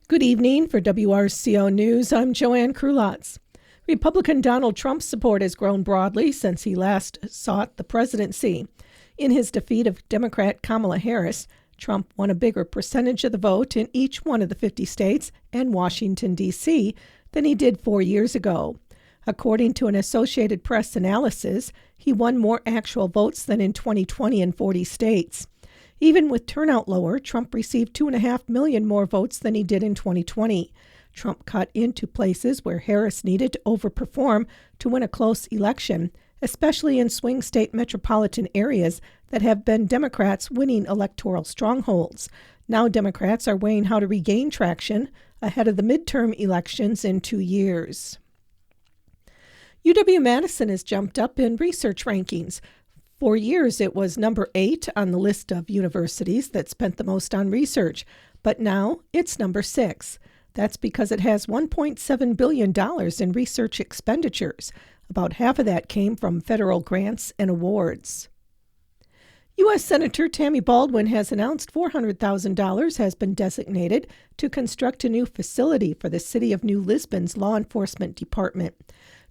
Good evening. For WRCO News, I'm Joanne Krulotz. Republican Donald Trump's support has grown broadly since he last sought the presidency. In his defeat of Democrat Kamala Harris, Trump won a bigger percentage of the vote in each one of the 50 states and Washington, D.C. than he did 4 years ago. According to an Associated Press analysis, he won more actual votes than in 2020 in 40 states. Even with turnout lower, Trump received 2.5 million more votes than he did in 2020. Trump cut into places where Harris needed to overperform to win a close election, especially in swing state metropolitan areas that have been Democrats' winning electoral strongholds. Now Democrats are weighing how to regain traction ahead of the midterm elections in 2 years. UW-Madison has jumped up in research rankings. For years, it was number 8 on the list of universities that spent the most on research, but now it's number 6. That's because it has $1.7 billion in research expenditures. About half of that came from federal grants and awards. U.S. Senator Tammy Baldwin has announced $400,000 has been designated to construct a new facility for the City of New Lisbon's law enforcement department.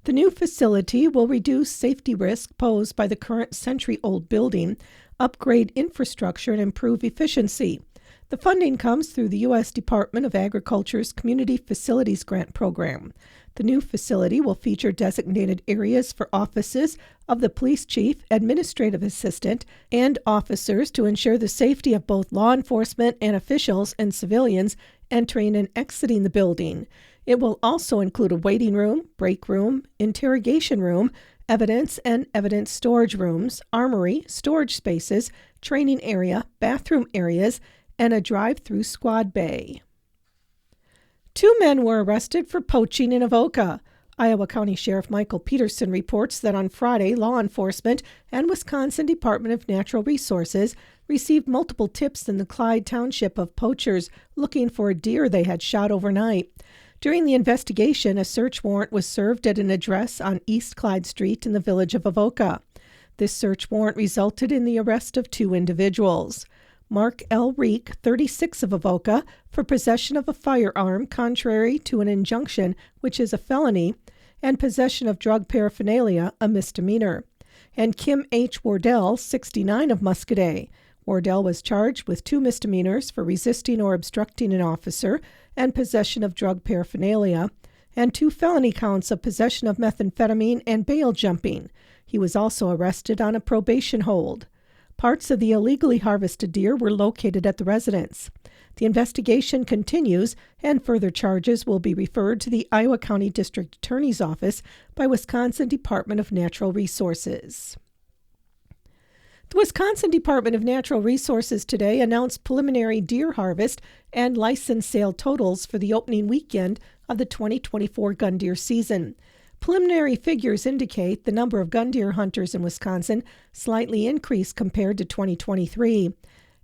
The new facility will reduce safety risk posed by the current century-old building, upgrade infrastructure, and improve efficiency. The funding comes through the U.S. Department of Agriculture's Community Facilities Grant Program. The new facility will feature designated areas for offices of the police chief, administrative assistant, and officers to ensure the safety of both law enforcement and officials and civilians entering and exiting the building. It will also include a waiting room, break room, interrogation room, evidence and evidence storage rooms, armory, storage spaces, training area, bathroom areas, and a drive-through squad bay. 2 men were arrested for poaching in Avoca. Iowa County Sheriff Michael Peterson reports that on Friday, law enforcement and Wisconsin Department of Natural Resources received multiple tips in the Clyde Township of poachers looking for a deer they had shot overnight. During the investigation, a search warrant was served at an address on East Clyde Street in the village of Avoca. This search warrant resulted in the arrest of 2 individuals. Mark L. Reek, 36 of Avoca, for possession of a firearm contrary to an injunction, which is a felony, and possession of drug paraphernalia, a misdemeanor. And Kim H. Wardell, 69 of Muscadet. Wardell was charged with 2 misdemeanors for resisting or obstructing an officer and possession of drug paraphernalia, and 2 felony counts of possession of methamphetamine and bail jumping. He was also arrested on a probation hold. Parts of the illegally harvested deer were located at the residence. The investigation continues, and further charges will be referred to the Iowa County District Attorney's Office by Wisconsin Department of Natural Resources. The Wisconsin Department of Natural Resources today announced preliminary deer harvest and license sale totals for the opening weekend of the 2024 gun deer season. Preliminary figures indicate the number of gun deer hunters in Wisconsin slightly increased compared to 2023.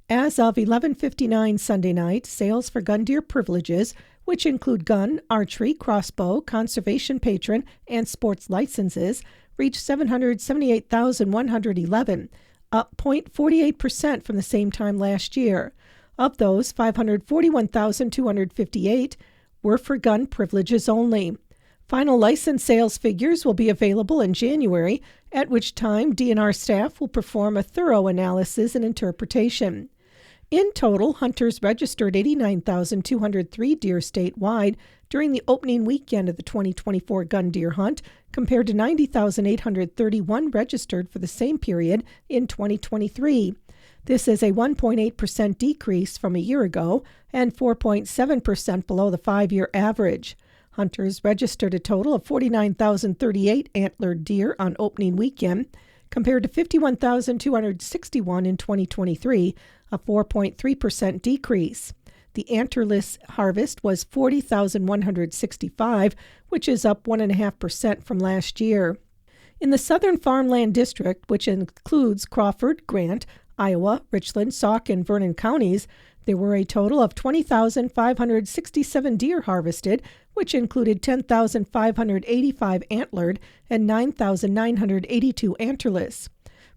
As of 11:59 Sunday night, sales for gun deer privileges, which include gun, archery, crossbow, conservation patron, and sports licenses, reached 778,111. Up 0.48% from the same time last year. Of those, 541,258 were for gun privileges only. Final license sales figures will be available in January, at which time DNR staff will perform a thorough analysis and interpretation. In total, hunters registered 89,203 deer statewide during the opening weekend of the 2024 gun deer hunt, compared to 90,831 registered for the same period in 2023. This is a 1.8% decrease from a year ago and 4.7% below the 5-year average. Hunters registered a total of 49,038 antlered deer on opening weekend, compared to 51,261 in 2023, a 4.3% decrease. The antlerless harvest was 40,165, which is up 1.5% from last year. In the Southern Farmland District, which includes Crawford, Grant, Iowa, Richland, Sauk, and Vernon counties, there were a total of 20,567 deer harvested, which included 10,585 antlered and 9,982 antlerless.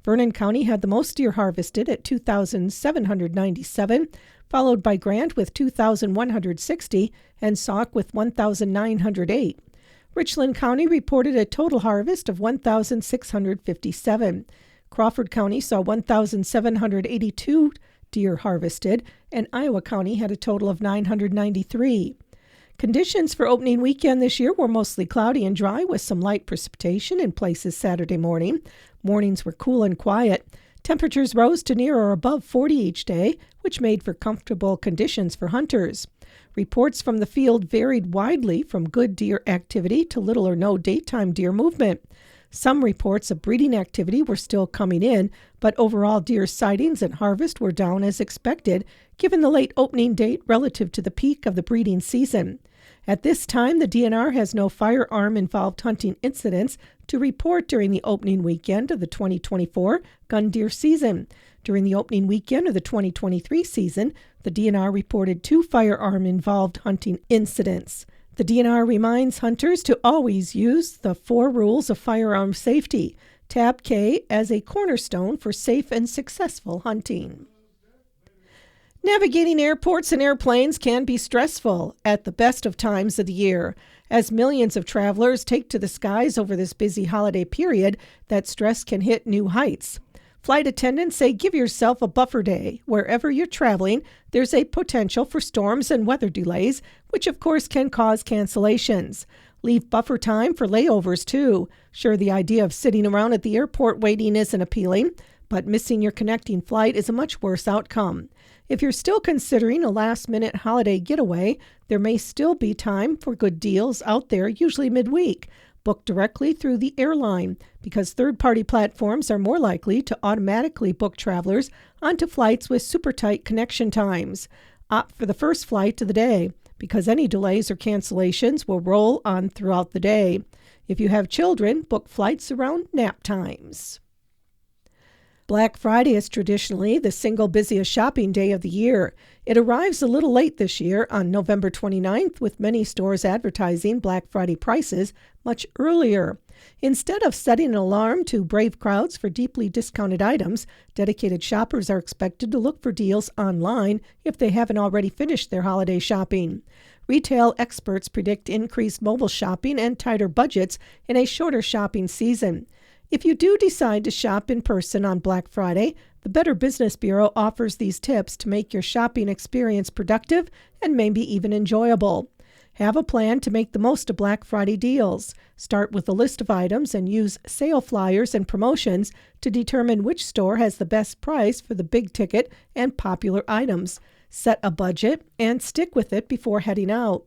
Vernon County had the most deer harvested at 2,797, followed by Grant with 2,160 and Sauk with 1,908. Richland County reported a total harvest of 1,657. Crawford County saw 1,782 deer harvested, and Iowa County had a total of 993. Conditions for opening weekend this year were mostly cloudy and dry with some light precipitation in places Saturday morning. Mornings were cool and quiet. Temperatures rose to near or above 40 each day, which made for comfortable conditions for hunters. Reports from the field varied widely from good deer activity to little or no daytime deer movement. Some reports of breeding activity were still coming in, but overall deer sightings and harvest were down as expected, given the late opening date relative to the peak of the breeding season. At this time, the DNR has no firearm-involved hunting incidents to report during the opening weekend of the 2024 gun deer season. During the opening weekend of the 2023 season, the DNR reported 2 firearm-involved hunting incidents. The DNR reminds hunters to always use the 4 rules of firearm safety, Tab K, as a cornerstone for safe and successful hunting. Navigating airports and airplanes can be stressful at the best of times of the year. As millions of travelers take to the skies over this busy holiday period, that stress can hit new heights. Flight attendants say give yourself a buffer day. Wherever you're traveling, there's a potential for storms and weather delays, which of course can cause cancellations. Leave buffer time for layovers too. Sure, the idea of sitting around at the airport waiting isn't appealing, but missing your connecting flight is a much worse outcome. If you're still considering a last-minute holiday getaway, there may still be time for good deals out there, usually midweek. Book directly through the airline because third-party platforms are more likely to automatically book travelers onto flights with super tight connection times. Opt for the first flight of the day because any delays or cancellations will roll on throughout the day. If you have children, book flights around nap times. Black Friday is traditionally the single busiest shopping day of the year. It arrives a little late this year on November 29th, with many stores advertising Black Friday prices much earlier. Instead of setting an alarm to brave crowds for deeply discounted items, dedicated shoppers are expected to look for deals online if they haven't already finished their holiday shopping. Retail experts predict increased mobile shopping and tighter budgets in a shorter shopping season. If you do decide to shop in person on Black Friday, the Better Business Bureau offers these tips to make your shopping experience productive and maybe even enjoyable. Have a plan to make the most of Black Friday deals. Start with a list of items and use sale flyers and promotions to determine which store has the best price for the big ticket and popular items. Set a budget and stick with it before heading out.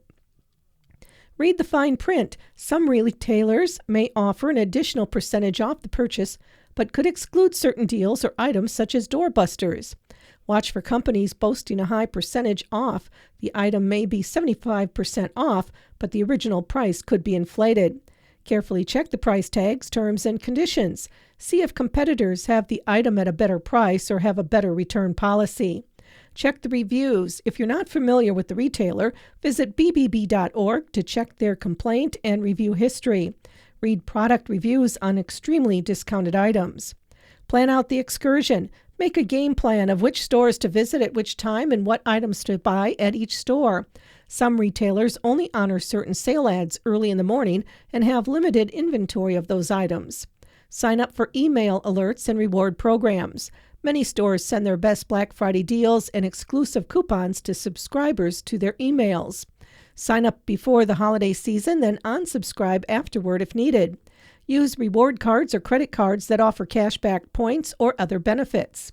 Read the fine print. Some retailers may offer an additional percentage off the purchase, but could exclude certain deals or items such as doorbusters. Watch for companies boasting a high percentage off. The item may be 75% off, but the original price could be inflated. Carefully check the price tags, terms, and conditions. See if competitors have the item at a better price or have a better return policy. Check the reviews. If you're not familiar with the retailer, visit bbb.org to check their complaint and review history. Read product reviews on extremely discounted items. Plan out the excursion. Make a game plan of which stores to visit at which time and what items to buy at each store. Some retailers only honor certain sale ads early in the morning and have limited inventory of those items. Sign up for email alerts and reward programs. Many stores send their best Black Friday deals and exclusive coupons to subscribers to their emails. Sign up before the holiday season, then unsubscribe afterward if needed. Use reward cards or credit cards that offer cashback points or other benefits.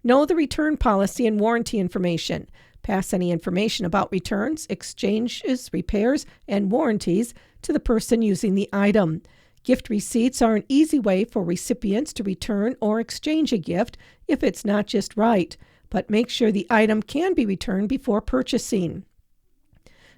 Know the return policy and warranty information. Pass any information about returns, exchanges, repairs, and warranties to the person using the item. Gift receipts are an easy way for recipients to return or exchange a gift if it's not just right, but make sure the item can be returned before purchasing.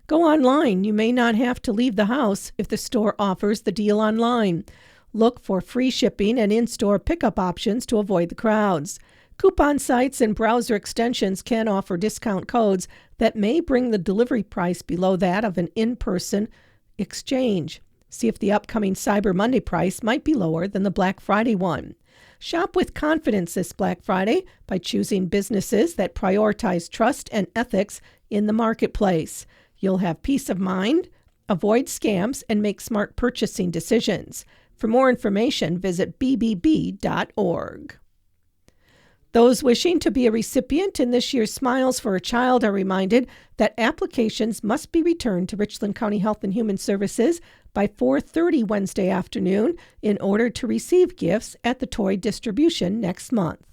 Go online. You may not have to leave the house if the store offers the deal online. Look for free shipping and in-store pickup options to avoid the crowds. Coupon sites and browser extensions can offer discount codes that may bring the delivery price below that of an in-person exchange. See if the upcoming Cyber Monday price might be lower than the Black Friday one. Shop with confidence this Black Friday by choosing businesses that prioritize trust and ethics in the marketplace. You'll have peace of mind, avoid scams, and make smart purchasing decisions. For more information, visit bbb.org. Those wishing to be a recipient in this year's Smiles for a Child are reminded that applications must be returned to Richland County Health and Human Services by 4:30 Wednesday afternoon in order to receive gifts at the toy distribution next month.